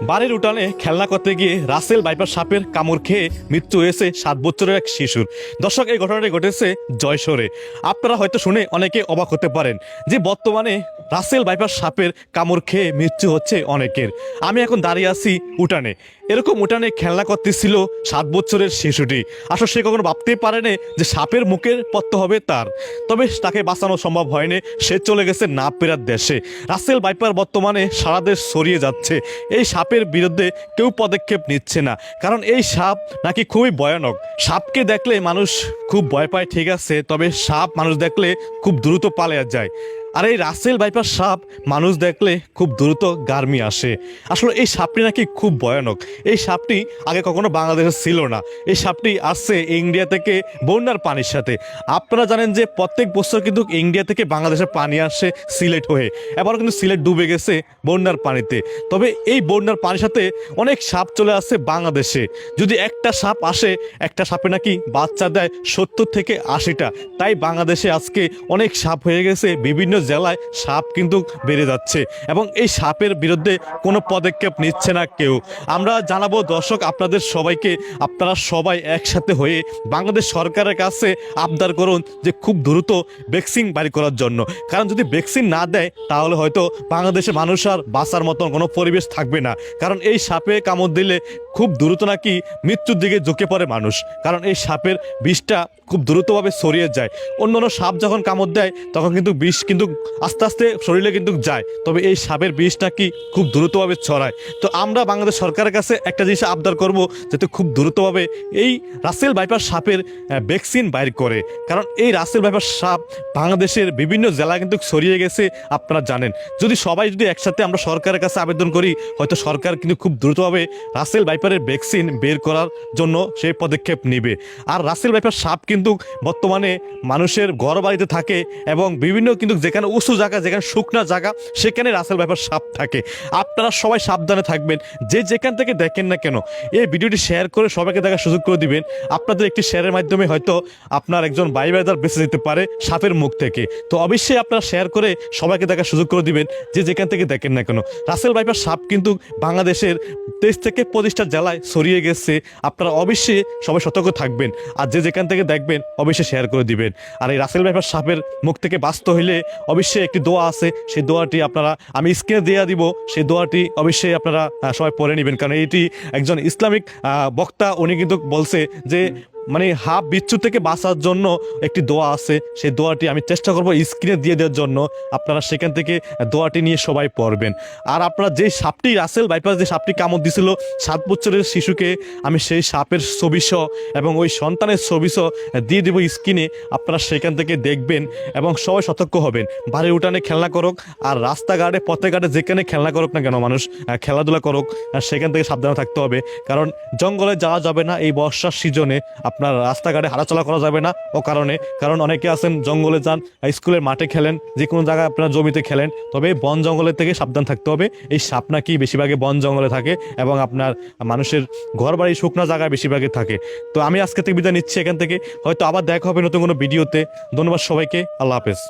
বাড়ির উঠানে খেলনা করতে গিয়ে রাসেল ভাইপার সাপের কামড় খেয়ে মৃত্যু হয়েছে 7 বছরের এক শিশুর। দর্শক, এই ঘটনাটি ঘটেছে যশোরে। আপনারা হয়তো শুনে অনেকে অবাক হতে পারেন যে বর্তমানে রাসেল ভাইপার সাপের কামড় খেয়ে মৃত্যু হচ্ছে অনেকের। আমি এখন দাঁড়িয়ে আছি উঠানে। এরকম উঠানে খেলনা করতেছিল 7 বছরের শিশুটি। আসলে সে কখনো ভাবতেই পারেনি যে সাপের মুখের পত্তা হবে তার। তবে তাকে বাঁচানো সম্ভব হয়নি, সে চলে গেছে না ফেরার দেশে। রাসেল ভাইপার বর্তমানে সারা দেশ ছড়িয়ে যাচ্ছে। এই সাপের বিরুদ্ধে কেউ পদক্ষেপ নিচ্ছে না, কারণ এই সাপ নাকি খুবই ভয়ানক। সাপকে দেখলে মানুষ খুব ভয় পায়, ঠিক আছে, তবে সাপ মানুষ দেখলে খুব দ্রুত পালিয়ে যায়। আর এই রাসেল ভাইপার সাপ মানুষ দেখলে খুব দ্রুত গার্মি আসে। আসলে এই সাপটি নাকি খুব ভয়ানক। এই সাপটি আগে কখনো বাংলাদেশে ছিল না। এই সাপটি আসছে ইন্ডিয়া থেকে বন্যার পানির সাথে। আপনারা জানেন যে প্রত্যেক বছর কিন্তু ইন্ডিয়া থেকে বাংলাদেশে পানি আসে সিলেট হয়ে। এবারও কিন্তু সিলেট ডুবে গেছে বন্যার পানিতে। তবে এই বন্যার পানির সাথে অনেক সাপ চলে আসছে বাংলাদেশে। যদি একটা সাপ আসে, একটা সাপে নাকি বাচ্চা দেয় 70 থেকে 80টা। তাই বাংলাদেশে আজকে অনেক সাপ হয়ে গেছে। বিভিন্ন জেলায় সাপ কিন্তু বেড়ে যাচ্ছে এবং এই সাপের বিরুদ্ধে কোনো পদক্ষেপ নিচ্ছে না কেউ। আমরা জানাবো দর্শক আপনাদের সবাইকে, আপনারা সবাই একসাথে হয়ে বাংলাদেশ সরকারের কাছে আবদার করুন যে খুব দ্রুত ভ্যাকসিন বাড়ি করার জন্য। কারণ যদি ভ্যাকসিন না দেয় তাহলে হয়তো বাংলাদেশে মানুষ আর বাঁচার মতন কোনো পরিবেশ থাকবে না। কারণ এই সাপে কামড় দিলে খুব দ্রুত নাকি মৃত্যুর দিকে ঝুঁকে পড়ে মানুষ। কারণ এই সাপের বিষটা খুব দ্রুতভাবে ছড়িয়ে যায়। অন্যান্য সাপ যখন কামড় দেয় তখন কিন্তু বিষ কিন্তু আস্তে আস্তে শরীরে কিন্তু যায়, তবে এই সাপের বিষ নাকি খুব দ্রুতভাবে ছড়ায়। তো আমরা বাংলাদেশ সরকারের কাছে একটা জিনিস আবদার করব, যাতে খুব দ্রুতভাবে এই রাসেল ভাইপার সাপের ভ্যাকসিন বাইর করে। কারণ এই রাসেল ভাইপার সাপ বাংলাদেশের বিভিন্ন জেলায় কিন্তু ছড়িয়ে গেছে, আপনারা জানেন। যদি সবাই যদি একসাথে আমরা সরকারের কাছে আবেদন করি, হয়তো সরকার কিন্তু খুব দ্রুতভাবে রাসেল ভাইপারের ভ্যাকসিন বের করার জন্য সেই পদক্ষেপ নেবে। আর রাসেল ভাইপার সাপ কিন্তু বর্তমানে মানুষের ঘর বাড়িতে থাকে এবং বিভিন্ন কিন্তু যেখানে উঁচু জায়গা, যেখানে শুকনো জায়গা, সেখানে রাসেল ভাইপার সাপ থাকে। আপনারা সবাই সাবধানে থাকবেন, যে যেখান থেকে দেখেন না কেন। এই ভিডিওটি শেয়ার করে সবাইকে দেখার সুযোগ করে দিবেন। আপনাদের একটি শেয়ারের মাধ্যমে হয়তো আপনার একজন ভাই ব্রাদার বেঁচে যেতে পারে সাপের মুখ থেকে। তো অবশ্যই আপনারা শেয়ার করে সবাইকে দেখার সুযোগ করে দিবেন, যে যেখান থেকে দেখেন না কেন। রাসেল ভাইপার সাপ কিন্তু বাংলাদেশের 23 থেকে 25টা জেলায় ছড়িয়ে গেছে। আপনারা অবশ্যই সবাই সতর্ক থাকবেন, আর যে যেখান থেকে দেখবেন অবশ্যই শেয়ার করে দিবেন। আর এই রাসেল ভাইপার সাপের মুখ থেকে বাঁচতে হইলে অবশ্যই একটি দোয়া আছে, সেই দোয়াটি আপনারা আমি স্ক্রিনে দিয়ে দিব। সেই দোয়াটি অবশ্যই আপনারা সবাই পড়ে নেবেন, কারণ এটি একজন ইসলামিক বক্তা, উনি কিন্তু বলছে যে মানে হাফ বিচ্ছু থেকে বাঁচার জন্য একটি দোয়া আছে। সেই দোয়াটি আমি চেষ্টা করবো স্ক্রিনে দিয়ে দেওয়ার জন্য। আপনারা সেখান থেকে দোয়াটি নিয়ে সবাই পড়বেন। আর আপনারা যে সাপটি রাসেল ভাইপার যে সাপটি কামড় দিছিল 7 বছরের শিশুকে, আমি সেই সাপের ছবিসহ এবং ওই সন্তানের ছবিসহ দিয়ে দেবো স্ক্রিনে। আপনারা সেখান থেকে দেখবেন এবং সবাই সতর্ক হবেন। বাড়ির উঠানে খেলনা করুক আর রাস্তাঘাটে পথে ঘাটে যেখানে খেলনা করুক না কেন, মানুষ খেলাধুলা করুক, সেখান থেকে সাবধানে থাকতে হবে। কারণ জঙ্গলে যাওয়া যাবে না এই বর্ষার সিজনে। আপনার রাস্তাঘাটে হাঁটাচলা করা যাবে না ও কারণ অনেকে আছেন জঙ্গলে যান, স্কুলের মাঠে খেলেন, যে কোনো জায়গায় আপনার জমিতে খেলেন, তবে বন জঙ্গলের থেকে সাবধান থাকতে হবে। এই সাপ নাকি বেশিরভাগে বন জঙ্গলে থাকে এবং আপনার মানুষের ঘর বাড়ি শুকনো জায়গায় বেশিরভাগে থাকে। তো আমি আজকে থেকে বিদায় নিচ্ছি এখান থেকে, হয়তো আবার দেখা হবে নতুন কোনো ভিডিওতে। ধন্যবাদ সবাইকে, আল্লাহ হাফেজ।